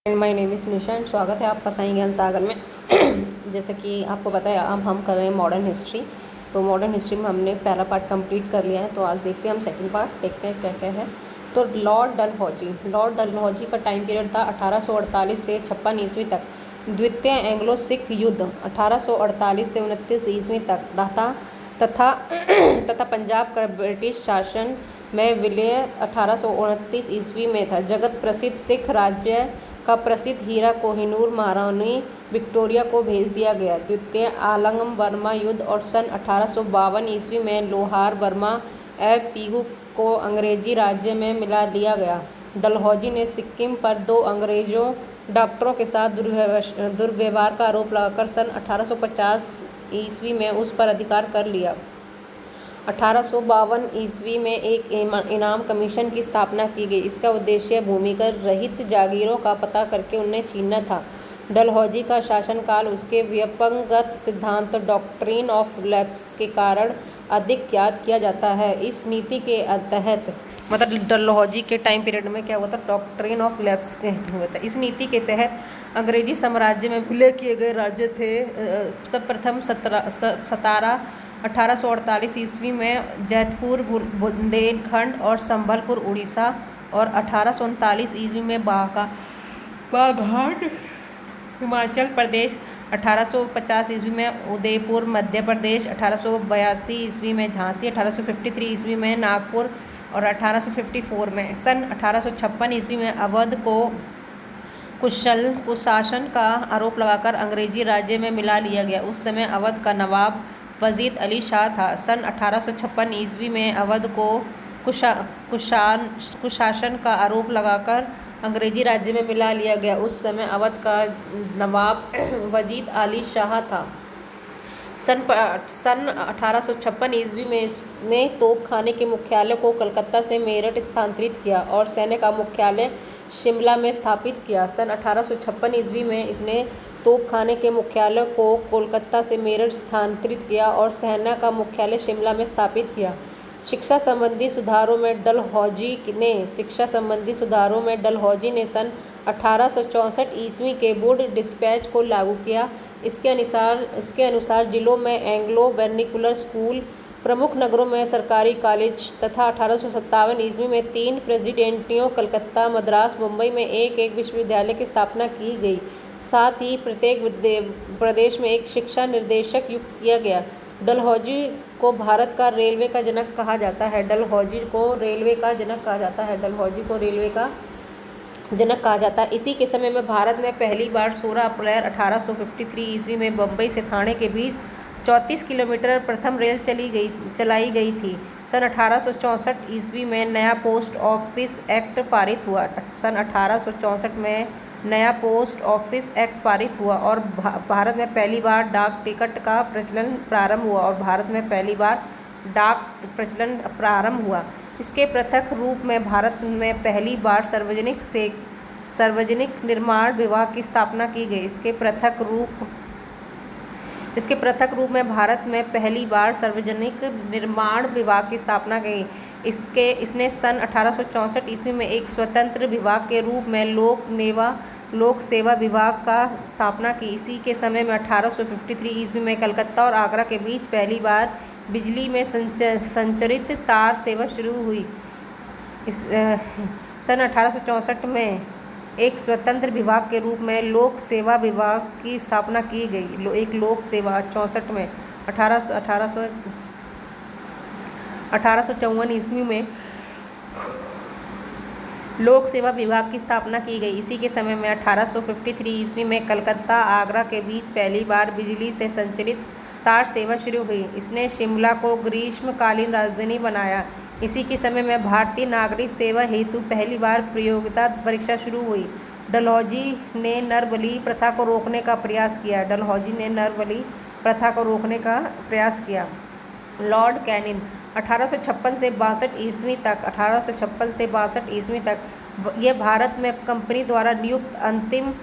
My name is Nisha and स्वागत है आपका साईं ज्ञान सागर में। जैसे कि आपको पता है अब हम कर रहे हैं मॉडर्न हिस्ट्री। तो मॉडर्न हिस्ट्री में हमने पहला पार्ट कंप्लीट कर लिया है। तो आज देखते हैं हम सेकंड पार्ट, देखते हैं क्या क्या है। तो लॉर्ड डलहौजी का टाइम पीरियड था 1848 से 56 ईस्वी तक। द्वितीय एंग्लो सिख युद्ध 1848 से 29 ईस्वी तक तथा पंजाब का ब्रिटिश शासन में विलय 1829 ईस्वी में था। जगत प्रसिद्ध सिख राज्य का प्रसिद्ध हीरा कोहिनूर महारानी विक्टोरिया को भेज दिया गया। द्वितीय आलंगम वर्मा युद्ध और सन 1852 ईस्वी में लोहार वर्मा पीहू को अंग्रेजी राज्य में मिला दिया गया। डलहौजी ने सिक्किम पर 2 अंग्रेजों डॉक्टरों के साथ दुर्व्यवहार का आरोप लगाकर सन 1850 ईस्वी में उस पर अधिकार कर लिया। 1852 ईस्वी में एक इनाम कमीशन की स्थापना की गई। इसका उद्देश्य भूमिगत रहित जागीरों का पता करके उन्हें छीनना था। डलहौजी का शासनकाल उसके व्यपंगत सिद्धांत डॉक्ट्रिन ऑफ लैप्स के कारण अधिक याद किया जाता है। इस नीति के तहत मतलब डलहौजी के टाइम पीरियड में क्या हुआ था, डॉक्ट्रिन ऑफ लैप्स के हुआ था। इस नीति के तहत अंग्रेजी साम्राज्य में विलय किए गए राज्य थे। सर्वप्रथम सतारा 1848 ईस्वी में जैतपुर बुंदेलखंड और संबलपुर उड़ीसा, और 1839 ईस्वी में बाघाट हिमाचल प्रदेश, 1850 ईस्वी में उदयपुर मध्य प्रदेश, 1882 ईस्वी में झांसी, 1853 ईस्वी में नागपुर और 1854 में सन 1856 ईस्वी में अवध को कुशासन का आरोप लगाकर अंग्रेजी राज्य में मिला लिया गया। उस समय अवध का नवाब वजीद अली शाह था। सन 1856 ईस्वी में अवध को कुशासन का आरोप लगाकर अंग्रेजी राज्य में मिला लिया गया। उस समय अवध का नवाब वजीद अली शाह था। सन 1856 ईस्वी में इसने तोपखाने के मुख्यालय को कलकत्ता से मेरठ स्थानांतरित किया और सैन्य का मुख्यालय शिमला में स्थापित किया। सन 1856 ईस्वी में इसने तोपखाने के मुख्यालय को कोलकाता से मेरठ स्थानांतरित किया और सेना का मुख्यालय शिमला में स्थापित किया। शिक्षा संबंधी सुधारों में डलहौजी ने सन 1864 ईस्वी के बोर्ड डिस्पैच को लागू किया। इसके अनुसार जिलों में एंग्लो वर्निकुलर स्कूल, प्रमुख नगरों में सरकारी कॉलेज तथा 1857 ईस्वी में 3 प्रेसिडेंटियों कलकत्ता, मद्रास, मुंबई में एक विश्वविद्यालय की स्थापना की गई। साथ ही प्रत्येक प्रदेश में एक शिक्षा निर्देशक नियुक्त किया गया। डलहौजी को भारत का रेलवे का जनक कहा जाता है। इसी के समय में भारत में पहली बार 16 अप्रैल 1853 ईस्वी में बम्बई से ठाणे के बीच 34 किलोमीटर प्रथम रेल चलाई गई थी। सन 1864 ईस्वी में नया पोस्ट ऑफिस एक्ट पारित हुआ। सन 1864 में नया पोस्ट ऑफिस एक्ट पारित हुआ और भारत में पहली बार डाक टिकट का प्रचलन प्रारंभ हुआ। इसके पृथक रूप में भारत में पहली बार सार्वजनिक निर्माण विभाग की स्थापना की गई। इसके पृथक रूप में भारत में पहली बार सार्वजनिक निर्माण विभाग की स्थापना की। इसने सन 1864 ईस्वी में एक स्वतंत्र विभाग के रूप में लोक सेवा विभाग का स्थापना की। इसी के समय में 1853 ईस्वी में कलकत्ता और आगरा के बीच पहली बार बिजली में संचरित तार सेवा शुरू हुई। सन 1864 में एक स्वतंत्र विभाग के रूप में लोक सेवा विभाग की स्थापना की गई। एक लोक सेवा 64 में 1854 ईस्वी में लोक सेवा विभाग की स्थापना की गई। इसी के समय में 1853 ईस्वी में कलकत्ता आगरा के बीच पहली बार बिजली से संचालित तार सेवा शुरू हुई। इसने शिमला को ग्रीष्मकालीन राजधानी बनाया। इसी के समय में भारतीय नागरिक सेवा हेतु पहली बार प्रतियोगिता परीक्षा शुरू हुई। डलहौजी ने नरबली प्रथा को रोकने का प्रयास किया। लॉर्ड कैनिंग 1856 से 62 ईस्वी तक यह भारत में कंपनी द्वारा नियुक्त अंतिम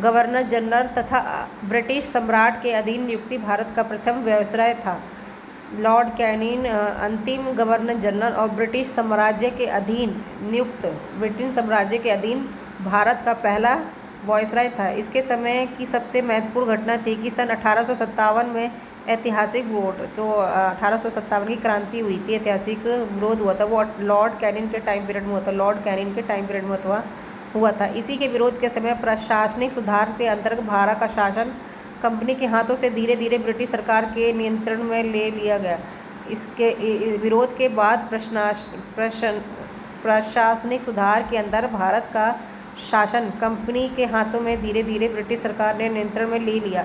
गवर्नर जनरल तथा ब्रिटिश सम्राट के अधीन नियुक्ति भारत का प्रथम वायसराय था। लॉर्ड कैनिंग अंतिम गवर्नर जनरल और ब्रिटिश साम्राज्य के अधीन भारत का पहला वॉयसराय था। इसके समय की सबसे महत्वपूर्ण घटना थी कि सन 1857 में ऐतिहासिक विरोध, जो 1857 की क्रांति हुई थी, ऐतिहासिक विरोध हुआ था, वो लॉर्ड कैनिंग के टाइम पीरियड में हुआ था। लॉर्ड कैनिंग के टाइम पीरियड में हुआ था। इसी के विरोध के समय प्रशासनिक सुधार के अंतर्गत भारत का शासन कंपनी के हाथों से धीरे धीरे ब्रिटिश सरकार के नियंत्रण में ले लिया गया। इसके विरोध के बाद प्रशासनिक सुधार के अंदर भारत का शासन कंपनी के हाथों में धीरे धीरे ब्रिटिश सरकार ने नियंत्रण में ले लिया।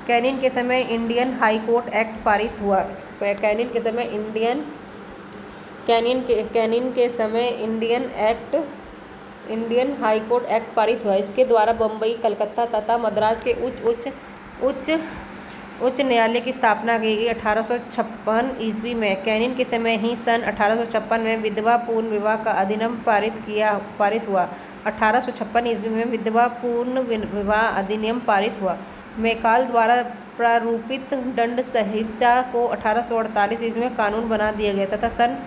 कैनिंग के समय इंडियन हाई कोर्ट एक्ट पारित हुआ। कैनिंग के समय इंडियन हाई कोर्ट एक्ट पारित हुआ। इसके द्वारा बम्बई, कलकत्ता तथा मद्रास के उच्च न्यायालय की स्थापना की गई। 1856 ईस्वी में कैनिंग के समय ही सन 1856 में विधवा पूर्ण विवाह का अधिनियम पारित हुआ। 1856 ईस्वी में विधवा पूर्ण विवाह अधिनियम पारित हुआ। मैकाले द्वारा प्रारूपित दंड संहिता को 1848 ईस्वी में कानून बना दिया गया तथा सन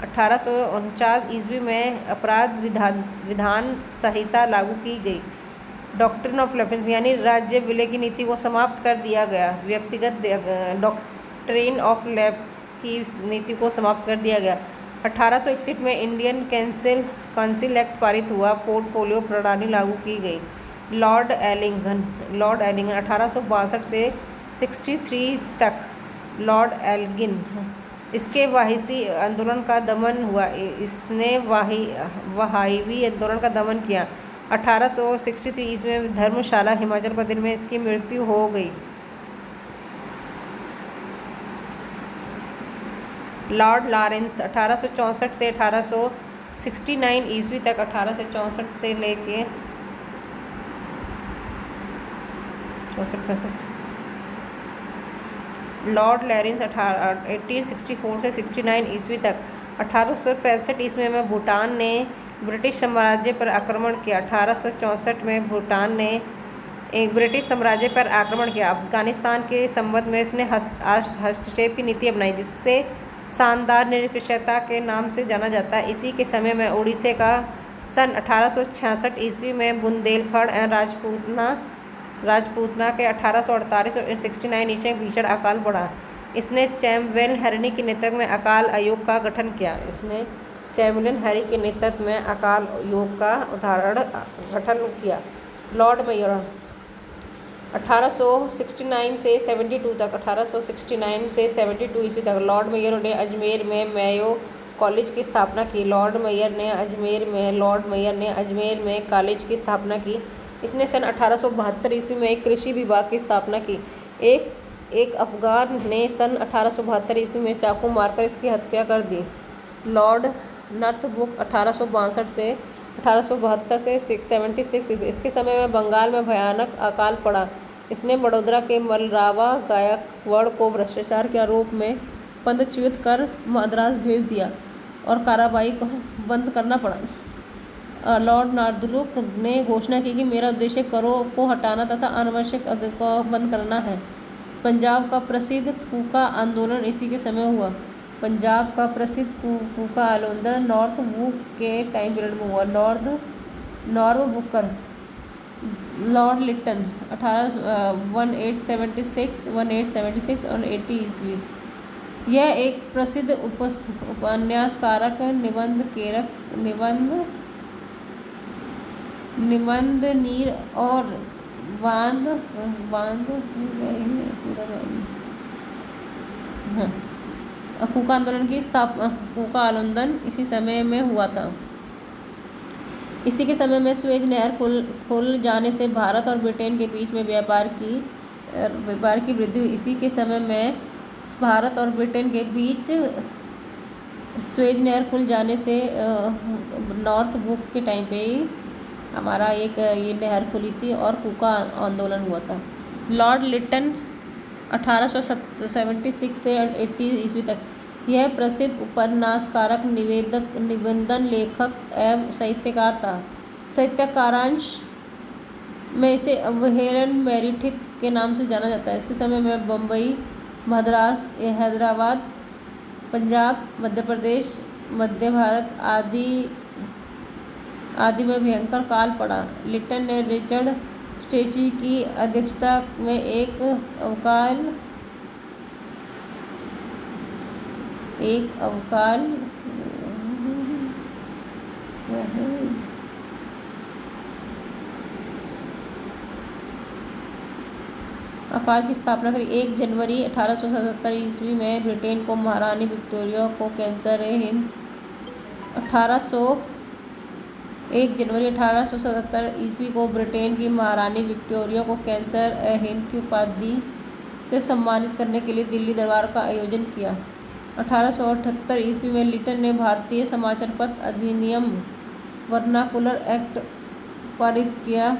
1849 ईस्वी में अपराध विधान संहिता लागू की गई। डॉक्ट्रिन ऑफ लेफ्ट यानी राज्य विलय की नीति को समाप्त कर दिया गया। व्यक्तिगत डॉक्ट्रिन ऑफ लेफ्ट की नीति को समाप्त कर दिया गया। 1861 में इंडियन काउंसिल एक्ट पारित हुआ। पोर्टफोलियो प्रणाली लागू की गई। लॉर्ड एलिंगन 1862 से 63 तक लॉर्ड एल्गिन, इसके वाहिसी आंदोलन का दमन हुआ। इसने वहाईवी आंदोलन का दमन किया। 1863 ईस्वी में धर्मशाला, हिमाचल प्रदेश में इसकी मृत्यु हो गई। लॉर्ड लॉरेंस 1864 से 1869 ईस्वी तक, 1864 से लेके 64 लॉर्ड लॉरेंस 1864 से 69 ईस्वी तक। 1865 ईस्वी में भूटान ने ब्रिटिश साम्राज्य पर आक्रमण किया। 1864 में भूटान ने एक ब्रिटिश साम्राज्य पर आक्रमण किया। अफगानिस्तान के संबंध में इसने हस्तक्षेप की नीति अपनाई, जिससे शानदार निरंकुशता के नाम से जाना जाता है। इसी के समय में उड़ीसा का सन 1866 ईस्वी में बुंदेलखंड एवं राजपूतना के 1848 और 69 ईस्वी में भीषण अकाल पड़ा। इसने चैम्बेल हैरी के नेतृत्व में अकाल आयोग का गठन किया। लॉर्ड मेयर 1869 से 72 तक, 1869 से 72 ईस्वी तक लॉर्ड मेयर ने अजमेर में मेयो कॉलेज की स्थापना की। लॉर्ड मेयर ने अजमेर में कॉलेज की स्थापना की। इसने सन 1872 ईस्वी में एक कृषि विभाग की स्थापना की। एक अफगान ने सन 1872 ईस्वी में चाकू मारकर इसकी हत्या कर दी। लॉर्ड नॉर्थब्रुक 1862 से 1872 से 76, इसके समय में बंगाल में भयानक अकाल पड़ा। इसने बड़ौदा के मलरावा गायकवाड़ को भ्रष्टाचार के आरोप में पदच्युत कर मद्रास भेज दिया और कार्रवाई को बंद करना पड़ा। लॉर्ड नॉर्थब्रुक ने घोषणा की कि मेरा उद्देश्य करों को हटाना तथा अनावश्यक को बंद करना है। पंजाब का प्रसिद्ध फूका आंदोलन इसी के समय हुआ। पंजाब का प्रसिद्ध फूका आंदोलन नॉर्थब्रुक के टाइम पीरियड में हुआ। लॉर्ड लिटन 1876 और 80 ईस्वी। यह एक प्रसिद्ध उपन्यासकारक, निबंधनीर और फूका आंदोलन की स्थापना फूका आंदोलन इसी समय में हुआ था। इसी के समय में स्वेज नहर खुल जाने से भारत और ब्रिटेन के बीच में व्यापार की वृद्धि हुई। इसी के समय में भारत और ब्रिटेन के बीच स्वेज नहर खुल जाने से नॉर्थब्रुक के टाइम पे ही हमारा ये नहर खुली थी और फूका आंदोलन हुआ था। लॉर्ड लिटन 1876 से 80 ईस्वी तक यह प्रसिद्ध उपन्यासकारक, निबंधन लेखक एवं साहित्यकार था। साहित्यकारांश में इसे अवहेलन मेरिटिथ के नाम से जाना जाता है। इसके समय में बम्बई, मद्रास, हैदराबाद, पंजाब, मध्य प्रदेश, मध्य भारत आदि में भयंकर काल पड़ा। लिटन ने रिचर्ड स्टेची की अध्यक्षता में एक अवकाल अकाल की स्थापना करी। 1 जनवरी 1877 ईस्वी में ब्रिटेन को महारानी विक्टोरिया को कैंसर हिंद 1 जनवरी 1877 ईस्वी को ब्रिटेन की महारानी विक्टोरिया को कैंसर हिंद की उपाधि से सम्मानित करने के लिए दिल्ली दरबार का आयोजन किया। 1878 ईस्वी में लिटन ने भारतीय समाचार पत्र अधिनियम वर्नाकुलर एक्ट पारित किया।